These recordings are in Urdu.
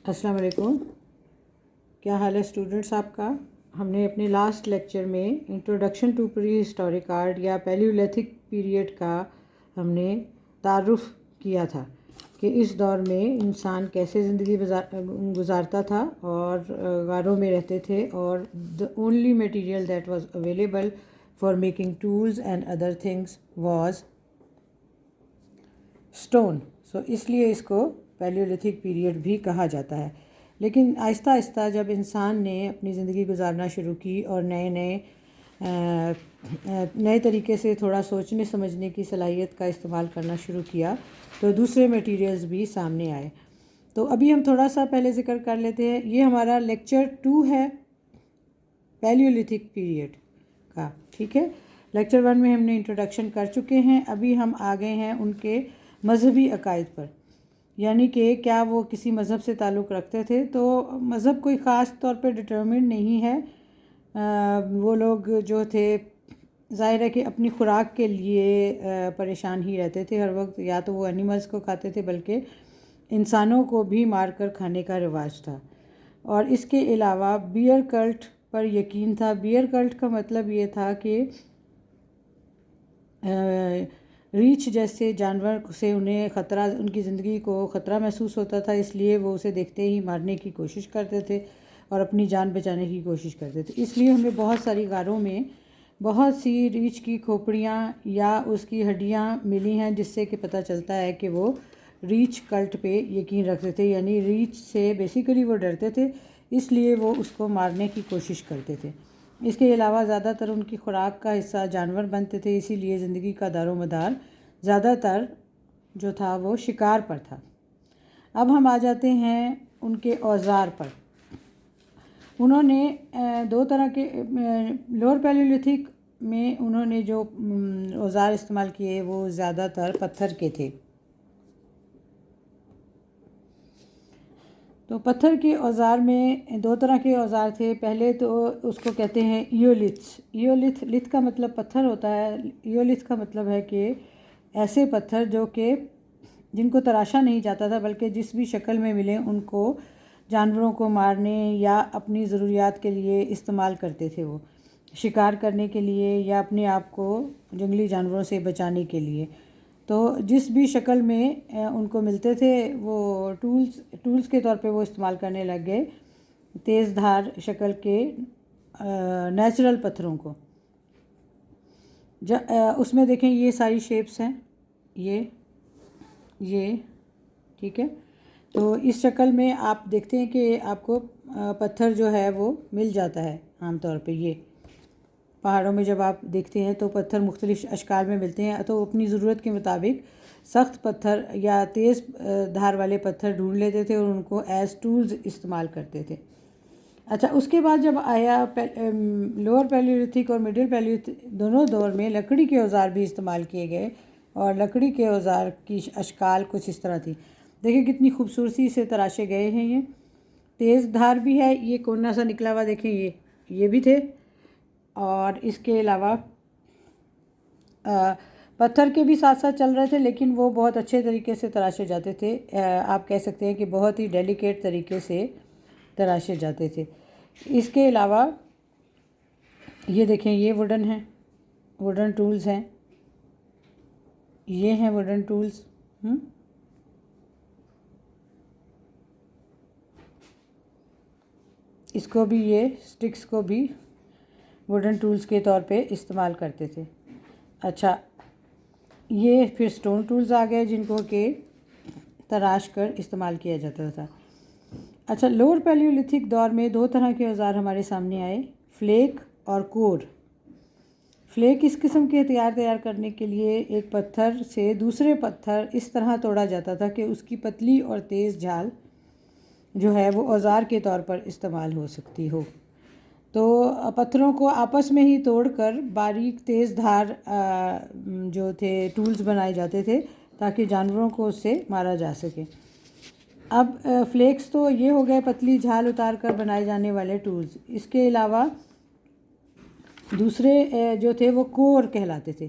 السلام علیکم. کیا حال ہے اسٹوڈنٹس آپ کا؟ ہم نے اپنے لاسٹ لیکچر میں introduction to prehistoric art یا پیلیولیتھک پیریڈ کا ہم نے تعارف کیا تھا کہ اس دور میں انسان کیسے زندگی گزارتا تھا اور غاروں میں رہتے تھے، اور the only material that was available for making tools and other things was stone. اس لیے اس کو پیلیولیتھک پیریڈ بھی کہا جاتا ہے. لیکن آہستہ آہستہ جب انسان نے اپنی زندگی گزارنا شروع کی اور نئے طریقے سے تھوڑا سوچنے سمجھنے کی صلاحیت کا استعمال کرنا شروع کیا تو دوسرے میٹیریلز بھی سامنے آئے. تو ابھی ہم تھوڑا سا پہلے ذکر کر لیتے ہیں. یہ ہمارا لیکچر 2 ہے پیلیولیتھک پیریڈ کا. ٹھیک ہے، لیکچر 1 میں ہم نے انٹروڈکشن کر چکے ہیں. ابھی ہم آ گئے ہیں ان کے مذہبی عقائد پر، یعنی کہ کیا وہ کسی مذہب سے تعلق رکھتے تھے. تو مذہب کوئی خاص طور پہ ڈٹرمنٹ نہیں ہے. وہ لوگ جو تھے ظاہر ہے کہ اپنی خوراک کے لیے پریشان ہی رہتے تھے ہر وقت. یا تو وہ اینیملز کو کھاتے تھے بلکہ انسانوں کو بھی مار کر کھانے کا رواج تھا. اور اس کے علاوہ بیئر کلٹ پر یقین تھا. بیئر کلٹ کا مطلب یہ تھا کہ ریچھ جیسے جانور سے انہیں خطرہ، ان کی زندگی کو خطرہ محسوس ہوتا تھا، اس لیے وہ اسے دیکھتے ہی مارنے کی کوشش کرتے تھے اور اپنی جان بچانے کی کوشش کرتے تھے. اس لیے ہمیں بہت ساری غاروں میں بہت سی ریچھ کی کھوپڑیاں یا اس کی ہڈیاں ملی ہیں، جس سے کہ پتہ چلتا ہے کہ وہ ریچھ کلٹ پہ یقین رکھتے تھے. یعنی ریچھ سے بیسیکلی وہ ڈرتے تھے، اس لیے وہ اس کو مارنے کی کوشش کرتے تھے. اس کے علاوہ زیادہ تر ان کی خوراک کا حصہ جانور بنتے تھے، اسی لیے زندگی کا دار و مدار زیادہ تر جو تھا وہ شکار پر تھا. اب ہم آ جاتے ہیں ان کے اوزار پر. انہوں نے دو طرح کے لوور پیلیولیتھک میں انہوں نے جو اوزار استعمال کیے وہ زیادہ تر پتھر کے تھے. تو پتھر کے اوزار میں دو طرح کے اوزار تھے. پہلے تو اس کو کہتے ہیں ایولتھ. لتھ کا مطلب پتھر ہوتا ہے. ایولتھ کا مطلب ہے کہ ایسے پتھر جو کہ جن کو تراشا نہیں جاتا تھا بلکہ جس بھی شکل میں ملے ان کو جانوروں کو مارنے یا اپنی ضروریات کے لیے استعمال کرتے تھے. وہ شکار کرنے کے لیے یا اپنے آپ کو جنگلی جانوروں سے بچانے کے لیے. تو جس بھی شکل میں ان کو ملتے تھے وہ ٹولز کے طور پہ وہ استعمال کرنے لگ گئے تیز دھار شکل کے نیچرل پتھروں کو. اس میں دیکھیں یہ ساری شیپس ہیں، یہ ٹھیک ہے. تو اس شکل میں آپ دیکھتے ہیں کہ آپ کو پتھر جو ہے وہ مل جاتا ہے. عام طور پہ یہ پہاڑوں میں جب آپ دیکھتے ہیں تو پتھر مختلف اشکال میں ملتے ہیں، تو اپنی ضرورت کے مطابق سخت پتھر یا تیز دھار والے پتھر ڈھونڈ لیتے تھے اور ان کو ایز ٹولز استعمال کرتے تھے. اچھا، اس کے بعد جب آیا لوور پیلیولیتھک اور مڈل پیلیولیتھک، دونوں دور میں لکڑی کے اوزار بھی استعمال کیے گئے، اور لکڑی کے اوزار کی اشکال کچھ اس طرح تھی. دیکھیں کتنی خوبصورتی سے تراشے گئے ہیں. یہ تیز دھار بھی ہے، یہ کونا سا نکلا ہوا دیکھیں، یہ بھی تھے. اور اس کے علاوہ پتھر کے بھی ساتھ ساتھ چل رہے تھے، لیکن وہ بہت اچھے طریقے سے تراشے جاتے تھے. آپ کہہ سکتے ہیں کہ بہت ہی ڈیلیکیٹ طریقے سے تراشے جاتے تھے. اس کے علاوہ یہ دیکھیں، یہ ووڈن ٹولز ہیں. یہ ہیں ووڈن ٹولز. اس کو بھی، یہ سٹکس کو بھی ووڈن ٹولز کے طور پہ استعمال کرتے تھے. اچھا، یہ پھر سٹون ٹولز آ گئے جن کو کہ تراش کر استعمال کیا جاتا تھا. اچھا، لوور پیلیولیتھک دور میں دو طرح کے اوزار ہمارے سامنے آئے، فلیک اور کور. فلیک اس قسم کے ہتھیار تیار کرنے کے لیے ایک پتھر سے دوسرے پتھر اس طرح توڑا جاتا تھا کہ اس کی پتلی اور تیز جھال جو ہے وہ اوزار کے طور پر استعمال ہو سکتی ہو. تو پتھروں کو آپس میں ہی توڑ کر باریک تیز دھار جو تھے ٹولز بنائے جاتے تھے تاکہ جانوروں کو اس سے مارا جا سکے. اب فلیکس تو یہ ہو گئے پتلی جھال اتار کر بنائے جانے والے ٹولز. اس کے علاوہ دوسرے جو تھے وہ کور کہلاتے تھے.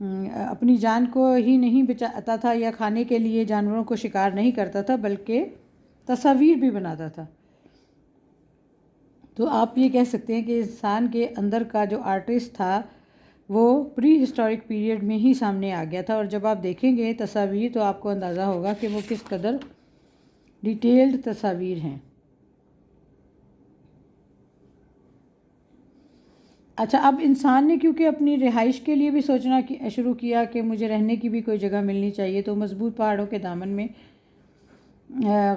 اپنی جان کو ہی نہیں بچاتا تھا یا کھانے کے لیے جانوروں کو شکار نہیں کرتا تھا بلکہ تصاویر بھی بناتا تھا۔ تو آپ یہ کہہ سکتے ہیں کہ انسان کے اندر کا جو آرٹسٹ تھا وہ پری ہسٹورک پیریڈ میں ہی سامنے آ گیا تھا، اور جب آپ دیکھیں گے تصاویر تو آپ کو اندازہ ہوگا کہ وہ کس قدر ڈیٹیلڈ تصاویر ہیں۔ اچھا، اب انسان نے کیونکہ اپنی رہائش کے لیے بھی سوچنا شروع کیا کہ مجھے رہنے کی بھی کوئی جگہ ملنی چاہیے، تو مضبوط پہاڑوں کے دامن میں،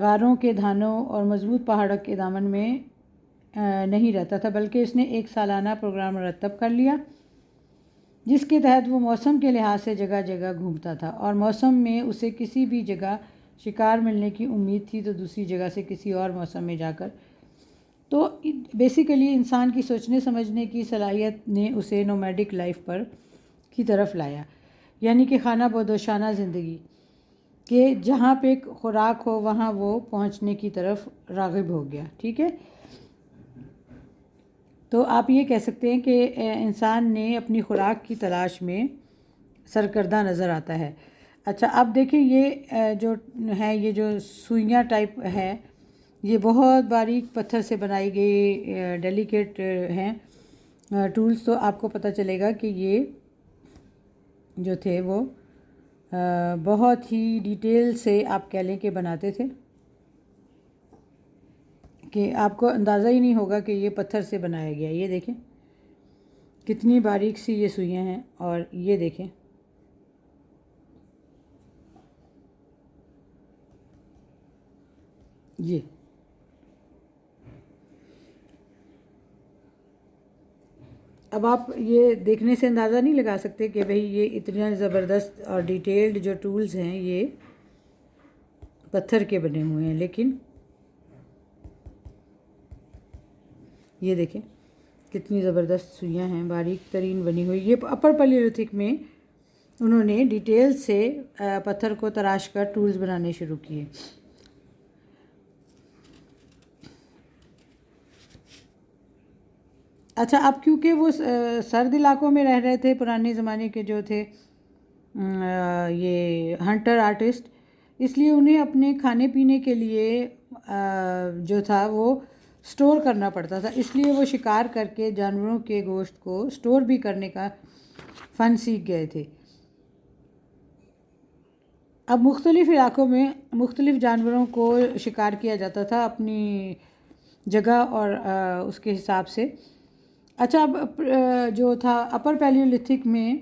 غاروں کے دھانوں اور مضبوط پہاڑوں کے دامن میں نہیں رہتا تھا، بلکہ اس نے ایک سالانہ پروگرام مرتب کر لیا جس کے تحت وہ موسم کے لحاظ سے جگہ جگہ گھومتا تھا، اور موسم میں اسے کسی بھی جگہ شکار ملنے کی امید تھی تو دوسری جگہ سے کسی اور موسم میں جا کر، تو بیسیکلی انسان کی سوچنے سمجھنے کی صلاحیت نے اسے نومیڈک لائف پر کی طرف لایا، یعنی کہ خانہ بدوشانہ زندگی، کہ جہاں پہ خوراک ہو وہاں وہ پہنچنے کی طرف راغب ہو گیا۔ ٹھیک ہے، تو آپ یہ کہہ سکتے ہیں کہ انسان نے اپنی خوراک کی تلاش میں سرکردہ نظر آتا ہے۔ اچھا، اب دیکھیں یہ جو ہے، یہ جو سوئیاں ٹائپ ہے، یہ بہت باریک پتھر سے بنائی گئی ڈیلیکیٹ ہیں ٹولز، تو آپ کو پتہ چلے گا کہ یہ جو تھے وہ بہت ہی ڈیٹیل سے آپ کہہ لیں کہ بناتے تھے، کہ آپ کو اندازہ ہی نہیں ہوگا کہ یہ پتھر سے بنایا گیا۔ یہ دیکھیں کتنی باریک سی یہ سوئیاں ہیں، اور یہ دیکھیں یہ اب آپ یہ دیکھنے سے اندازہ نہیں لگا سکتے کہ بھئی یہ اتنا زبردست اور ڈیٹیلڈ جو ٹولز ہیں یہ پتھر کے بنے ہوئے ہیں، لیکن یہ دیکھیں کتنی زبردست سوئیاں ہیں، باریک ترین بنی ہوئی۔ یہ اپر پیلیولتھک میں انہوں نے ڈیٹیل سے پتھر کو تراش کر ٹولز بنانے شروع کیے۔ اچھا، اب کیونکہ وہ سرد علاقوں میں رہ رہے تھے، پرانے زمانے کے جو تھے یہ ہنٹر آرٹسٹ، اس لیے انہیں اپنے کھانے پینے کے لیے جو تھا وہ سٹور کرنا پڑتا تھا، اس لیے وہ شکار کر کے جانوروں کے گوشت کو سٹور بھی کرنے کا فن سیکھ گئے تھے۔ اب مختلف علاقوں میں مختلف جانوروں کو شکار کیا جاتا تھا اپنی جگہ اور اس کے حساب سے۔ اچھا، اب جو تھا اپر پیلیولتھک میں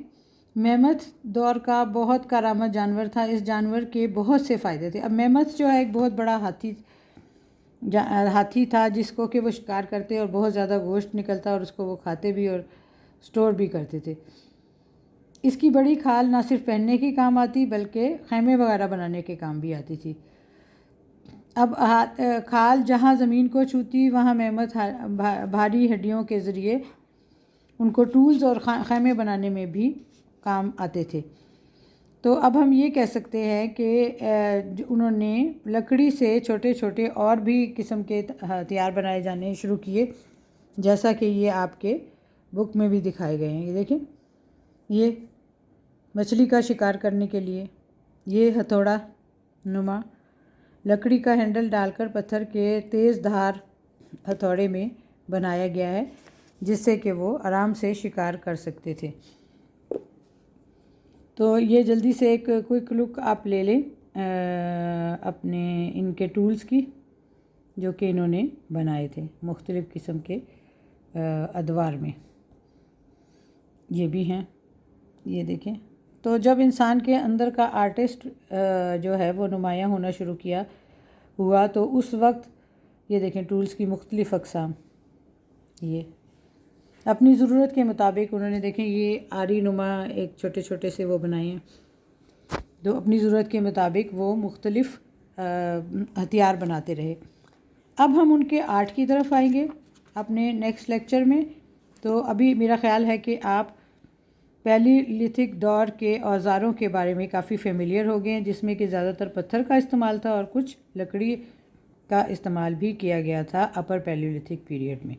میمتھ دور کا بہت کارآمد جانور تھا، اس جانور کے بہت سے فائدے تھے۔ اب میمتھ جو ہے ایک بہت بڑا ہاتھی تھا جس کو کہ وہ شکار کرتے اور بہت زیادہ گوشت نکلتا، اور اس کو وہ کھاتے بھی اور سٹور بھی کرتے تھے۔ اس کی بڑی کھال نہ صرف پہننے کے کام آتی بلکہ خیمے وغیرہ بنانے کے کام بھی آتی تھی۔ اب کھال جہاں زمین کو چھوتی وہاں میمتھ بھاری ہڈیوں کے ذریعے ان کو ٹولز اور خیمے بنانے میں بھی کام آتے تھے۔ تو اب ہم یہ کہہ سکتے ہیں کہ انہوں نے لکڑی سے چھوٹے چھوٹے اور بھی قسم کے ہتھیار بنائے جانے شروع کیے، جیسا کہ یہ آپ کے بک میں بھی دکھائے گئے ہیں۔ یہ دیکھیں، یہ مچھلی کا شکار کرنے کے لیے یہ ہتھوڑا نما لکڑی کا ہینڈل ڈال کر پتھر کے تیز دھار ہتھوڑے میں بنایا گیا ہے، جس سے کہ وہ آرام سے شکار کر سکتے تھے۔ تو یہ جلدی سے ایک کوئک لک آپ لے لیں اپنے ان کے ٹولز کی جو کہ انہوں نے بنائے تھے مختلف قسم کے ادوار میں۔ یہ بھی ہیں، یہ دیکھیں۔ تو جب انسان کے اندر کا آرٹسٹ جو ہے وہ نمایاں ہونا شروع ہوا تو اس وقت یہ دیکھیں ٹولز کی مختلف اقسام، یہ اپنی ضرورت کے مطابق انہوں نے دیکھیں یہ آری نما ایک چھوٹے چھوٹے سے وہ بنائے ہیں، تو اپنی ضرورت کے مطابق وہ مختلف ہتھیار بناتے رہے۔ اب ہم ان کے آرٹ کی طرف آئیں گے اپنے نیکسٹ لیکچر میں۔ تو ابھی میرا خیال ہے کہ آپ پیلیولتھک دور کے اوزاروں کے بارے میں کافی فیملیئر ہو گئے ہیں، جس میں کہ زیادہ تر پتھر کا استعمال تھا اور کچھ لکڑی کا استعمال بھی کیا گیا تھا اپر پیلیولتھک پیریڈ میں۔